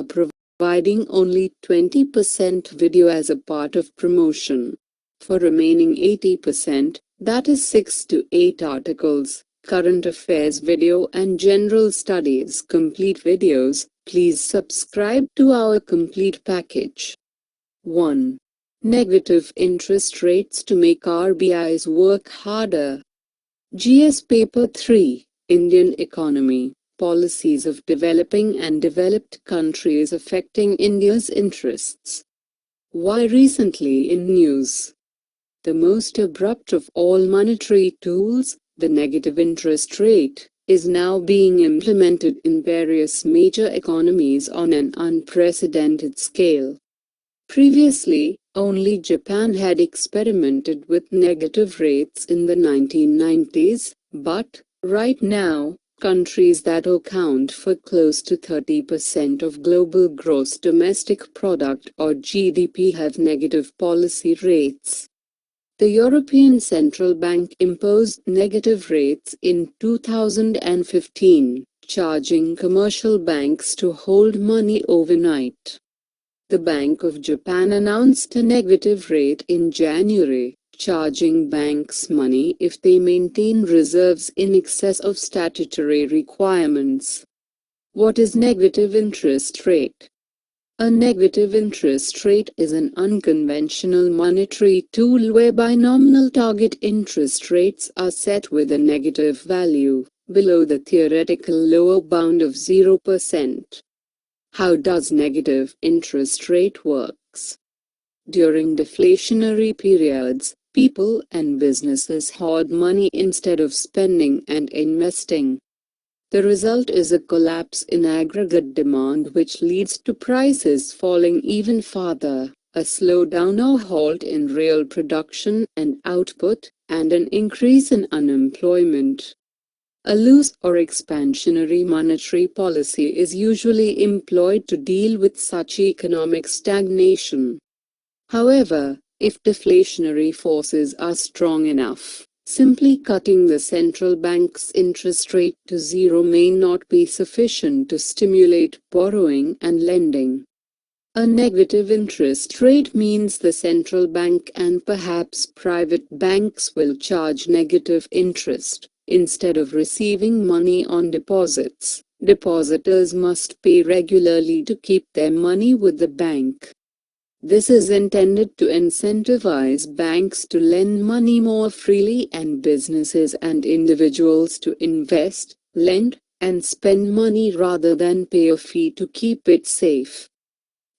providing only 20% video as a part of promotion. For remaining 80%, that is 6 to 8 articles, current affairs video and general studies complete videos, please subscribe to our complete package. 1. Negative interest rates to make RBIs work harder. GS Paper 3, Indian Economy, Policies of Developing and Developed Countries Affecting India's Interests. Why recently in news? The most abrupt of all monetary tools, the negative interest rate, is now being implemented in various major economies on an unprecedented scale. Previously, only Japan had experimented with negative rates in the 1990s, but, right now, countries that account for close to 30% of global gross domestic product or GDP have negative policy rates. The European Central Bank imposed negative rates in 2015, charging commercial banks to hold money overnight. The Bank of Japan announced a negative rate in January, charging banks money if they maintain reserves in excess of statutory requirements. What is negative interest rate? A negative interest rate is an unconventional monetary tool whereby nominal target interest rates are set with a negative value, below the theoretical lower bound of 0%. How does negative interest rate works? During deflationary periods, people and businesses hoard money instead of spending and investing. The result is a collapse in aggregate demand which leads to prices falling even farther, a slowdown or halt in real production and output, and an increase in unemployment. A loose or expansionary monetary policy is usually employed to deal with such economic stagnation. However, if deflationary forces are strong enough, simply cutting the central bank's interest rate to zero may not be sufficient to stimulate borrowing and lending. A negative interest rate means the central bank and perhaps private banks will charge negative interest. Instead of receiving money on deposits, depositors must pay regularly to keep their money with the bank. This is intended to incentivize banks to lend money more freely and businesses and individuals to invest, lend, and spend money rather than pay a fee to keep it safe.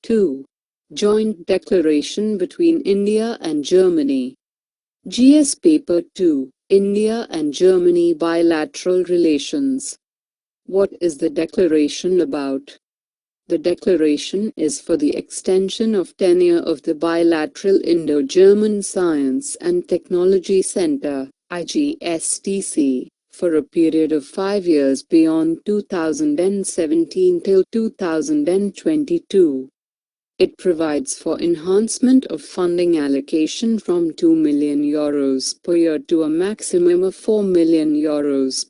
2. Joint Declaration between India and Germany. GS Paper 2, India and Germany Bilateral Relations. What is the declaration about? The declaration is for the extension of tenure of the Bilateral Indo-German Science and Technology Center, IGSTC, for a period of 5 years beyond 2017 till 2022. It provides for enhancement of funding allocation from €2 million per year to a maximum of €4 million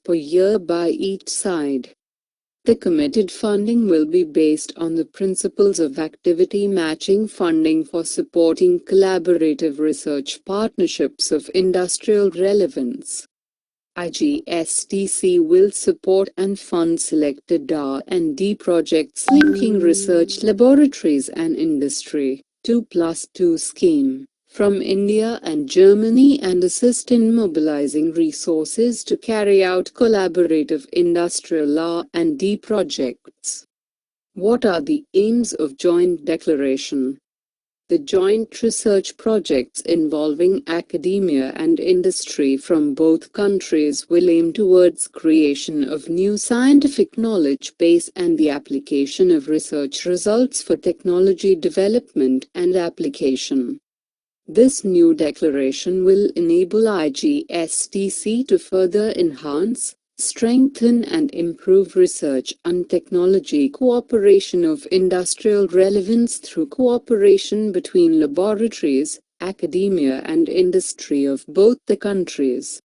per year by each side. The committed funding will be based on the principles of activity matching funding for supporting collaborative research partnerships of industrial relevance. IGSTC will support and fund selected R&D projects linking research laboratories and industry, 2+2 scheme, from India and Germany and assist in mobilizing resources to carry out collaborative industrial R&D projects. What are the aims of Joint Declaration? The joint research projects involving academia and industry from both countries will aim towards creation of new scientific knowledge base and the application of research results for technology development and application. This new declaration will enable IGSTC to further enhance, strengthen and improve research and technology cooperation of industrial relevance through cooperation between laboratories, academia and industry of both the countries.